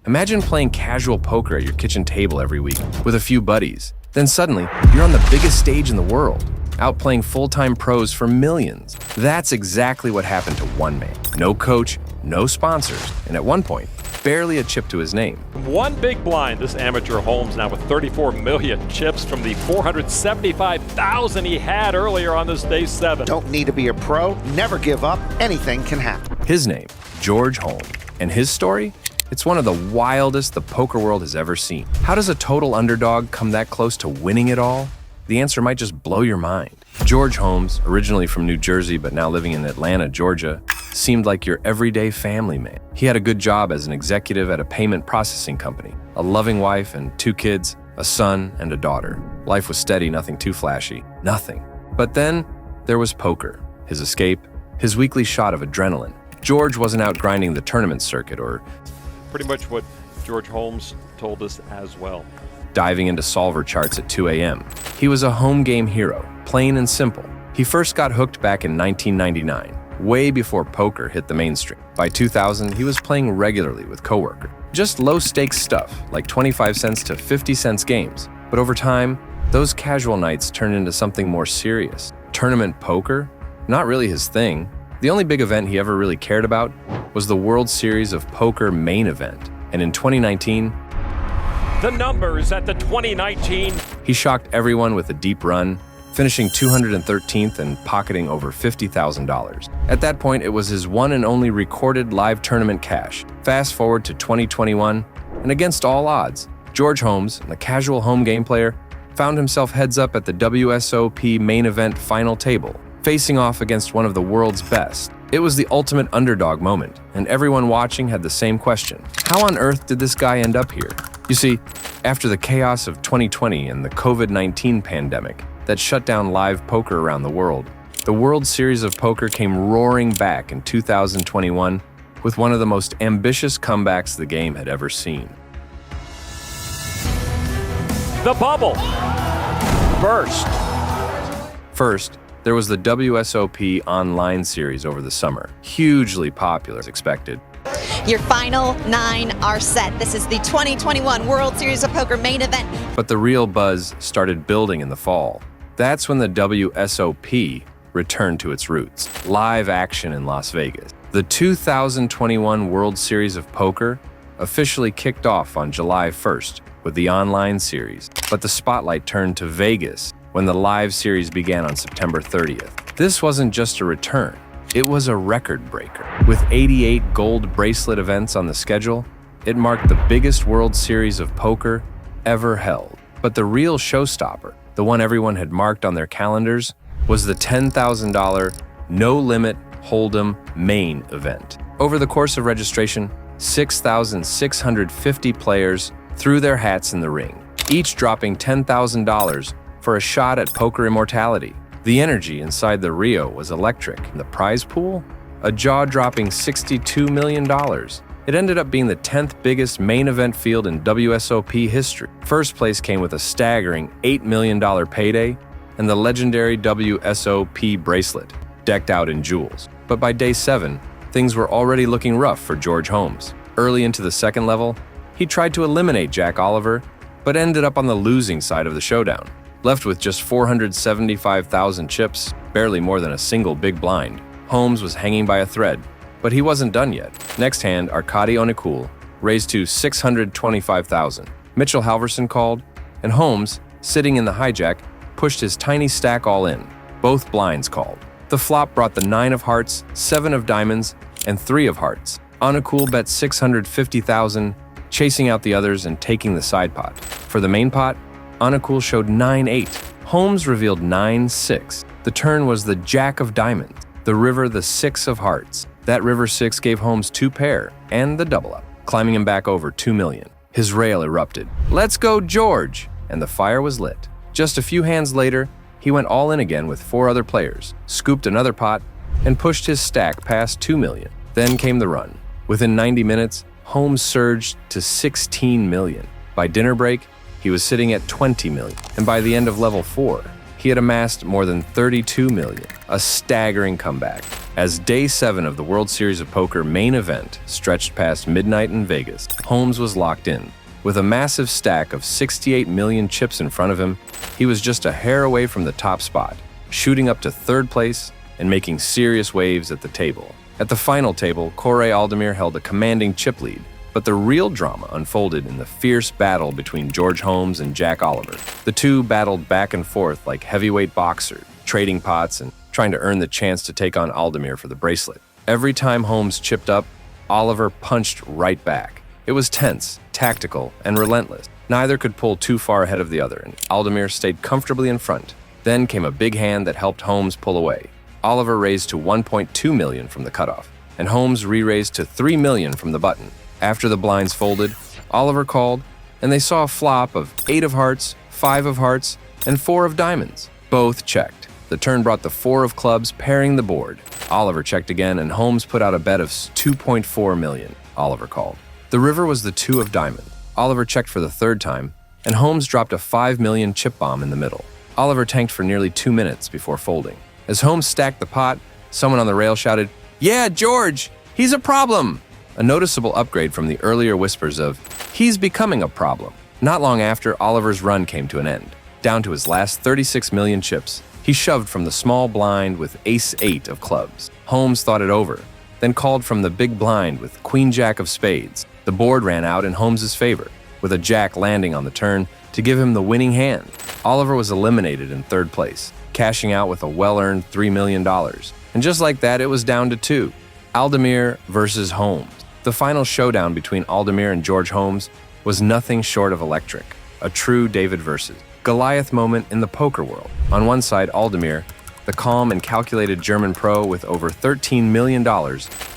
Imagine playing casual poker at your kitchen table every week with a few buddies. Then suddenly, you're on the biggest stage in the world, outplaying full-time pros for millions. That's exactly what happened to one man. No coach, no sponsors, and at one point, barely a chip to his name. One big blind, this amateur Holmes now with 34 million chips from the 475,000 he had earlier on this day 7. Don't need to be a pro, never give up, anything can happen. His name, George Holmes. And his story? It's one of the wildest the poker world has ever seen. How does a total underdog come that close to winning it all? The answer might just blow your mind. George Holmes, originally from New Jersey but now living in Atlanta, Georgia, seemed like your everyday family man. He had a good job as an executive at a payment processing company, a loving wife and 2 kids, a son and a daughter. Life was steady, nothing too flashy, nothing. But then there was poker, his escape, his weekly shot of adrenaline. George wasn't out grinding the tournament circuit or pretty much what George Holmes told us as well. Diving into solver charts at 2 a.m. He was a home game hero, plain and simple. He first got hooked back in 1999, way before poker hit the mainstream. By 2000, he was playing regularly with coworkers. Just low-stakes stuff, like 25 cents to 50 cents games. But over time, those casual nights turned into something more serious. Tournament poker? Not really his thing. The only big event he ever really cared about was the World Series of Poker main event. And in 2019, the numbers at the 2019. He shocked everyone with a deep run, finishing 213th and pocketing over $50,000. At that point, it was his one and only recorded live tournament cash. Fast forward to 2021, and against all odds, George Holmes, the casual home game player, found himself heads up at the WSOP main event final table, facing off against one of the world's best. It was the ultimate underdog moment, and everyone watching had the same question. How on earth did this guy end up here? You see, after the chaos of 2020 and the COVID-19 pandemic that shut down live poker around the World Series of Poker came roaring back in 2021 with one of the most ambitious comebacks the game had ever seen. The bubble burst. First, there was the WSOP online series over the summer, hugely popular as expected. Your final 9 are set. This is the 2021 World Series of Poker main event. But the real buzz started building in the fall. That's when the WSOP returned to its roots, live action in Las Vegas. The 2021 World Series of Poker officially kicked off on July 1st with the online series, but the spotlight turned to Vegas when the live series began on September 30th. This wasn't just a return. It was a record breaker. With 88 gold bracelet events on the schedule, it marked the biggest World Series of Poker ever held. But the real showstopper, the one everyone had marked on their calendars, was the $10,000 no-limit Hold'em main event. Over the course of registration, 6,650 players threw their hats in the ring, each dropping $10,000 for a shot at poker immortality. The energy inside the Rio was electric. The prize pool? A jaw-dropping $62 million. It ended up being the 10th biggest main event field in WSOP history. First place came with a staggering $8 million payday and the legendary WSOP bracelet, decked out in jewels. But by day 7, things were already looking rough for George Holmes. Early into the second level, he tried to eliminate Jack Oliver, but ended up on the losing side of the showdown. Left with just 475,000 chips, barely more than a single big blind, Holmes was hanging by a thread, but he wasn't done yet. Next hand, Arkady Onekul raised to 625,000. Mitchell Halverson called, and Holmes, sitting in the hijack, pushed his tiny stack all in. Both blinds called. The flop brought the 9 of hearts, 7 of diamonds, and 3 of hearts. Onekul bet 650,000, chasing out the others and taking the side pot. For the main pot, Onekul showed 9-8. Holmes revealed 9-6. The turn was the Jack of diamonds, the river the 6 of hearts. That river 6 gave Holmes 2 pair and the double up, climbing him back over 2 million. His rail erupted. "Let's go, George!" And the fire was lit. Just a few hands later, he went all in again with 4 other players, scooped another pot, and pushed his stack past 2 million. Then came the run. Within 90 minutes, Holmes surged to 16 million. By dinner break, he was sitting at 20 million. And by the end of level 4, he he had amassed more than 32 million, a staggering comeback. As Day 7 of the World Series of Poker main event stretched past midnight in Vegas, Holmes was locked in. With a massive stack of 68 million chips in front of him, he was just a hair away from the top spot, shooting up to third place and making serious waves at the table. At the final table, Corey Aldemir held a commanding chip lead, but the real drama unfolded in the fierce battle between George Holmes and Jack Oliver. The two battled back and forth like heavyweight boxers, trading pots and trying to earn the chance to take on Aldemir for the bracelet. Every time Holmes chipped up, Oliver punched right back. It was tense, tactical, and relentless. Neither could pull too far ahead of the other, and Aldemir stayed comfortably in front. Then came a big hand that helped Holmes pull away. Oliver raised to 1.2 million from the cutoff, and Holmes re-raised to 3 million from the button. After the blinds folded, Oliver called, and they saw a flop of 8 of hearts, 5 of hearts, and 4 of diamonds. Both checked. The turn brought the 4 of clubs pairing the board. Oliver checked again, and Holmes put out a bet of 2.4 million. Oliver called. The river was the 2 of diamonds. Oliver checked for the third time, and Holmes dropped a 5 million chip bomb in the middle. Oliver tanked for nearly 2 minutes before folding. As Holmes stacked the pot, someone on the rail shouted, "Yeah, George! He's a problem!" A noticeable upgrade from the earlier whispers of, "He's becoming a problem." Not long after, Oliver's run came to an end. Down to his last 36 million chips, he shoved from the small blind with ace-8 of clubs. Holmes thought it over, then called from the big blind with queen-jack of spades. The board ran out in Holmes's favor, with a jack landing on the turn to give him the winning hand. Oliver was eliminated in third place, cashing out with a well-earned $3 million. And just like that, it was down to 2. Aldemir versus Holmes. The final showdown between Aldemir and George Holmes was nothing short of electric, a true David versus Goliath moment in the poker world. On one side, Aldemir, the calm and calculated German pro with over $13 million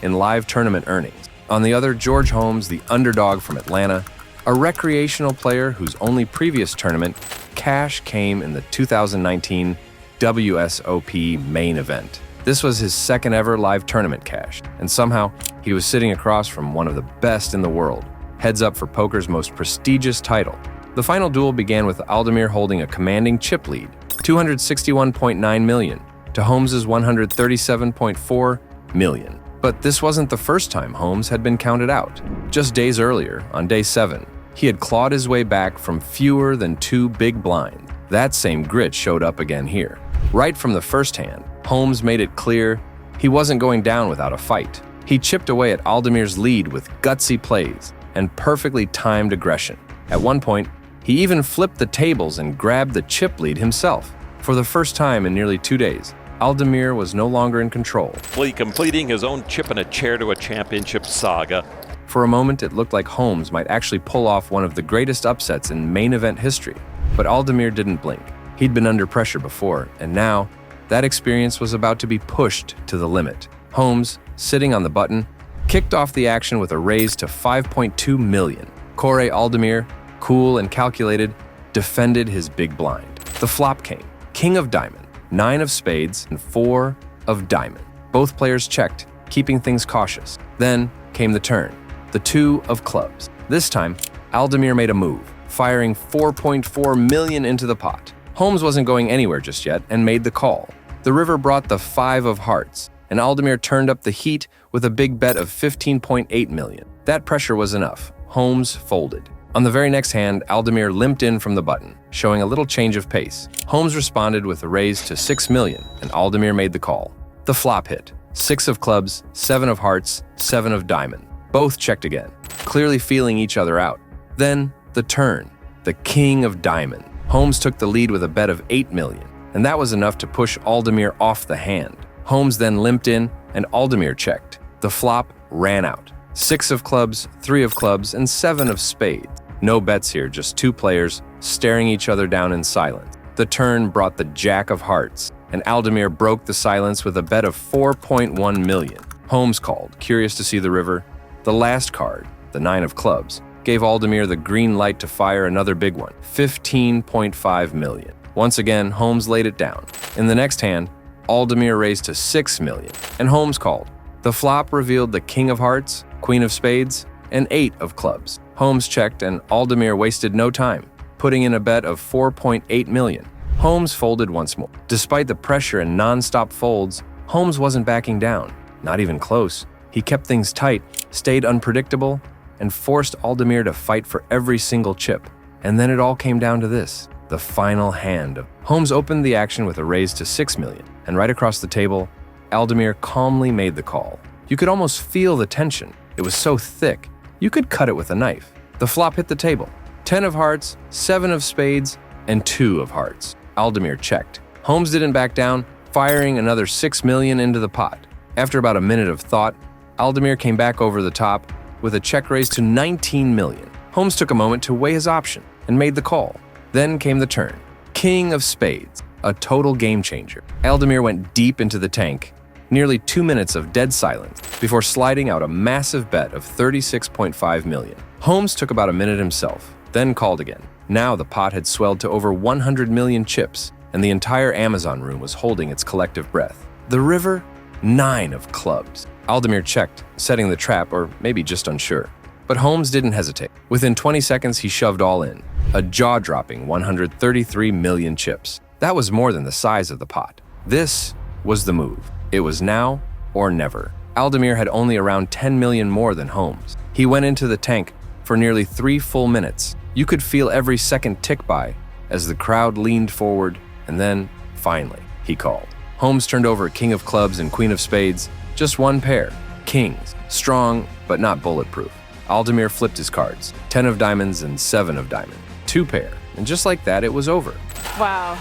in live tournament earnings. On the other, George Holmes, the underdog from Atlanta, a recreational player whose only previous tournament cash came in the 2019 WSOP main event. This was his second ever live tournament cash, and somehow he was sitting across from one of the best in the world, heads up for poker's most prestigious title. The final duel began with Aldemir holding a commanding chip lead, 261.9 million, to Holmes's 137.4 million. But this wasn't the first time Holmes had been counted out. Just days earlier, on day 7, he had clawed his way back from fewer than 2 big blinds. That same grit showed up again here. Right from the first hand, Holmes made it clear he wasn't going down without a fight. He chipped away at Aldemir's lead with gutsy plays and perfectly timed aggression. At one point, he even flipped the tables and grabbed the chip lead himself. For the first time in nearly 2 days, Aldemir was no longer in control. Completing his own chip and a chair to a championship saga. For a moment, it looked like Holmes might actually pull off one of the greatest upsets in main event history. But Aldemir didn't blink. He'd been under pressure before, and now, that experience was about to be pushed to the limit. Holmes, sitting on the button, kicked off the action with a raise to 5.2 million. Corey Aldemir, cool and calculated, defended his big blind. The flop came. King of diamond, 9 of spades, and 4 of diamond. Both players checked, keeping things cautious. Then came the turn, the 2 of clubs. This time, Aldemir made a move, firing 4.4 million into the pot. Holmes wasn't going anywhere just yet and made the call. The river brought the 5 of hearts, and Aldemir turned up the heat with a big bet of 15.8 million. That pressure was enough. Holmes folded. On the very next hand, Aldemir limped in from the button, showing a little change of pace. Holmes responded with a raise to 6 million, and Aldemir made the call. The flop hit. 6 of clubs, 7 of hearts, 7 of diamond. Both checked again, clearly feeling each other out. Then, the turn. The king of diamond. Holmes took the lead with a bet of 8 million, and that was enough to push Aldemir off the hand. Holmes then limped in, and Aldemir checked. The flop ran out. 6 of clubs, 3 of clubs, and 7 of spades. No bets here, just 2 players staring each other down in silence. The turn brought the jack of hearts, and Aldemir broke the silence with a bet of 4.1 million. Holmes called, curious to see the river. The last card, the 9 of clubs, gave Aldemir the green light to fire another big one, 15.5 million. Once again, Holmes laid it down. In the next hand, Aldemir raised to 6 million, and Holmes called. The flop revealed the king of hearts, queen of spades, and 8 of clubs. Holmes checked, and Aldemir wasted no time, putting in a bet of 4.8 million. Holmes folded once more. Despite the pressure and non-stop folds, Holmes wasn't backing down. Not even close. He kept things tight, stayed unpredictable, and forced Aldemir to fight for every single chip. And then it all came down to this, the final hand. Holmes opened the action with a raise to 6 million, and right across the table, Aldemir calmly made the call. You could almost feel the tension. It was so thick, you could cut it with a knife. The flop hit the table. 10 of hearts, 7 of spades, and 2 of hearts. Aldemir checked. Holmes didn't back down, firing another 6 million into the pot. After about a minute of thought, Aldemir came back over the top with a check raise to 19 million. Holmes took a moment to weigh his option and made the call. Then came the turn. King of spades, a total game changer. Aldemir went deep into the tank, nearly 2 minutes of dead silence before sliding out a massive bet of 36.5 million. Holmes took about a minute himself, then called again. Now the pot had swelled to over 100 million chips, and the entire Amazon room was holding its collective breath. The river, 9 of clubs. Aldemir checked, setting the trap, or maybe just unsure. But Holmes didn't hesitate. Within 20 seconds, he shoved all in. A jaw-dropping 133 million chips. That was more than the size of the pot. This was the move. It was now or never. Aldemir had only around 10 million more than Holmes. He went into the tank for nearly 3 full minutes. You could feel every second tick by as the crowd leaned forward, and then, finally, he called. Holmes turned over a king of clubs and queen of spades, just one pair, kings, strong but not bulletproof. Aldemir flipped his cards, 10 of diamonds and 7 of diamonds, 2 pair, and just like that, it was over. Wow,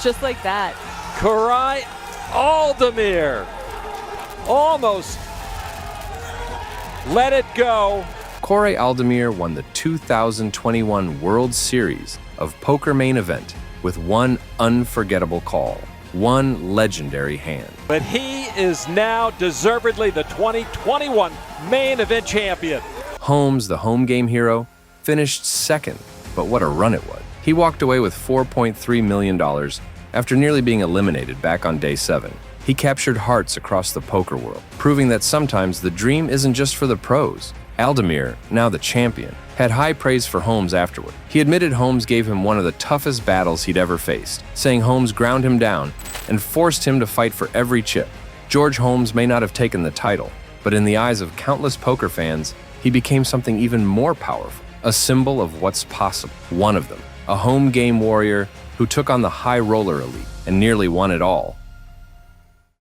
just like that. Karai Aldemir almost let it go. Corey Aldemir won the 2021 World Series of Poker Main Event with one unforgettable call, one legendary hand. But he is now deservedly the 2021 Main Event champion. Holmes, the home game hero, finished second, but what a run it was. He walked away with $4.3 million after nearly being eliminated back on day 7. He captured hearts across the poker world, proving that sometimes the dream isn't just for the pros. Aldemir, now the champion, had high praise for Holmes afterward. He admitted Holmes gave him one of the toughest battles he'd ever faced, saying Holmes ground him down and forced him to fight for every chip. George Holmes may not have taken the title, but in the eyes of countless poker fans, he became something even more powerful, a symbol of what's possible. One of them, a home game warrior who took on the high roller elite and nearly won it all.